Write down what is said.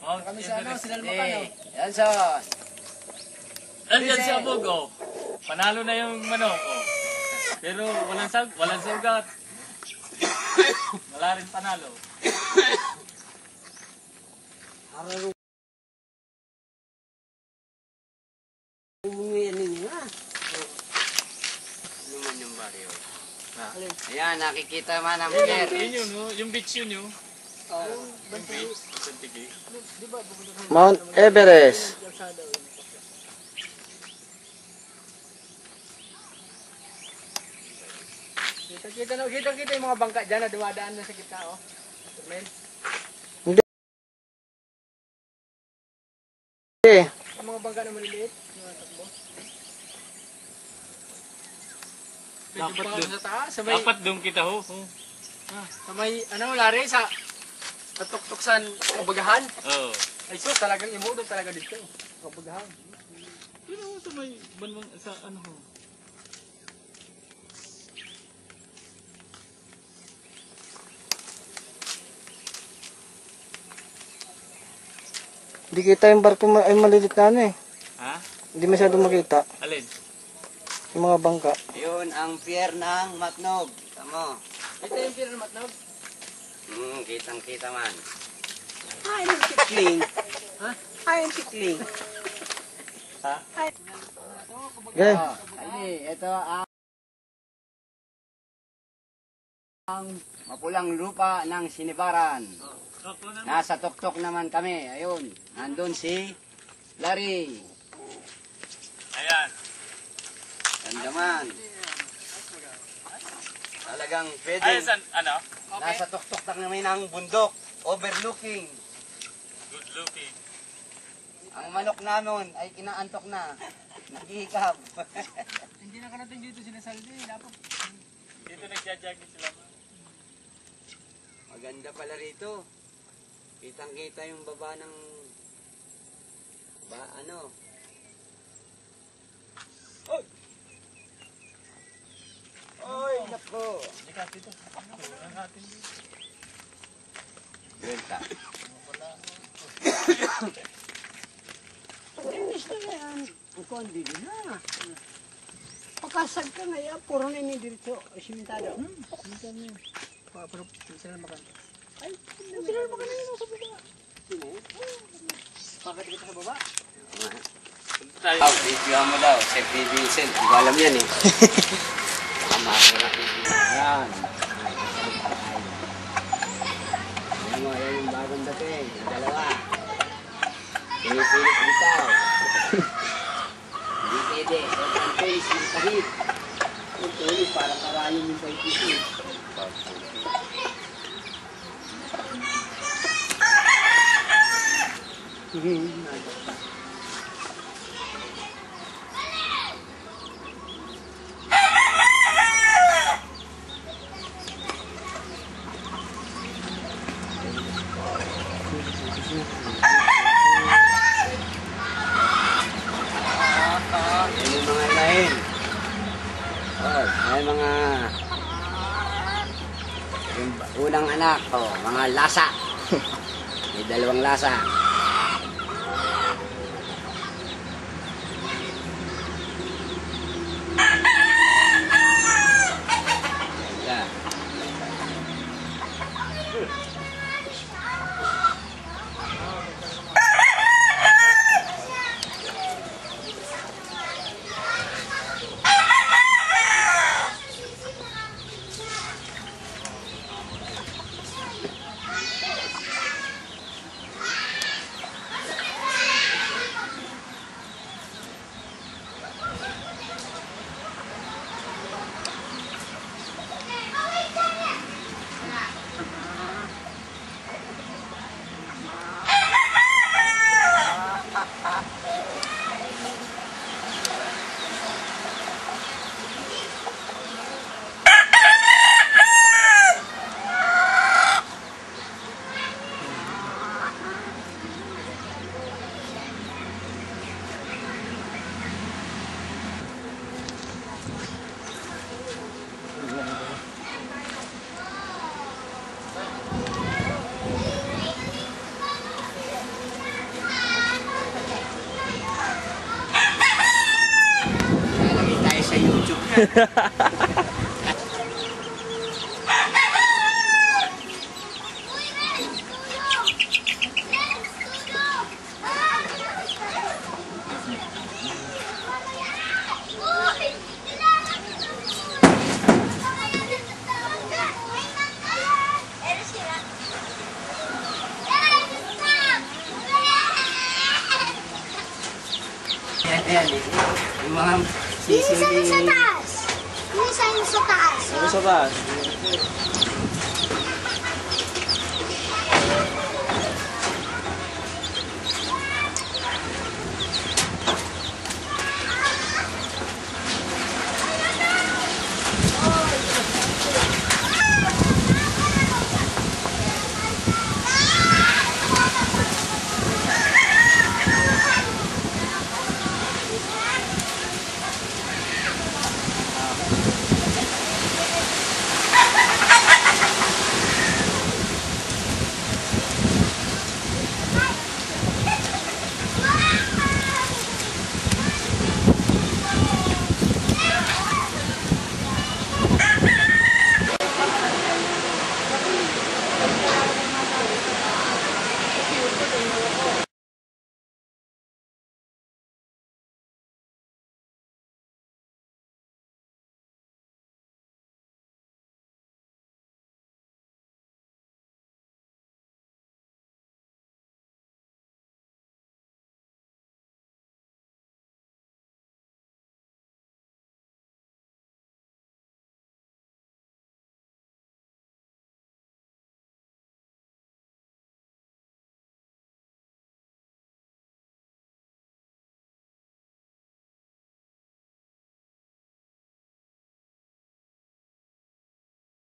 Oh, kami sa ano, sinalmakan, oh. Yan son. Andyan si Abog, oh. Panalo na yung manok, oh. Pero walang sugat. Wala rin panalo. Umuwi ninyo ha. Ano man yung baryo? Ayan, nakikita man ang pier. Yun yun, oh. Yung beach yun, yun. Yung beach, Bantigi. Mount Everest. Kita yung mga bangka dyan na dumadaan na sa gitna, oh. Hindi. Ang mga bangka na maliliit. Dapat doon kita ho. Sa may, ano, Larry, sa tuktuksan kabagahan. Oo. Ay, so, talagang imudog talaga dito. Kabagahan. Pero sa may banwang, sa ano ho. Hindi kita yung barko ay malilit na ano eh. Ha? Hindi masyadong makita. Alin? Yung mga bangka. Yun ang pier ng Matnog. Tamo. Ito yung pier ng Matnog. Kitang-kita man. Ay, ang tikling. Ha? Ay, ang tikling. Ha? Okay. Ay, ito ang mapulang lupa ng Sinibaran. Nasa tuktok naman kami. Ayun, nandun si Larry. Ayan. Gandaman. Talagang pwede. Ayan, ano? Nasa tuktok na namin ng bundok. Overlooking. Good looking. Ang manok namin ay kinaantok na. Naghihikab. Hindi na ka natin dito sinasaldi. Dapat. Dito nagja-jogging sila. Maganda pala rito. Kitang-kita yung baba ng ano. Oy! Oy, nako. Dika dito. Ang atin dito. Benta. Inis na yan. Ang kondi din na. Pakasag ka na yan. Puro na yung dirito. Simentado. Simentado yun. Pero sila makan. Ay, sila naman ka na yun sa baba. Bakit kita sa baba? Tayo. Video mo daw. Si Vincent. Hindi ko alam yan eh. Tama ko na. Ayan. Ayan mo, ayan yung bagong dating. Yung dalawa. Pinipilit bitaw. Hindi pwede. Ang tulis yung kahit. Ang tulis parang karayon yung paitisi. Yung mga inahin. Oh, may mga yung unang anak, oh, mga lasa. May dalawang lasa. Ganda. Ayan, yung mga Isa yung sa sisili. taas. Isa yung sa taas. Ano sa taas?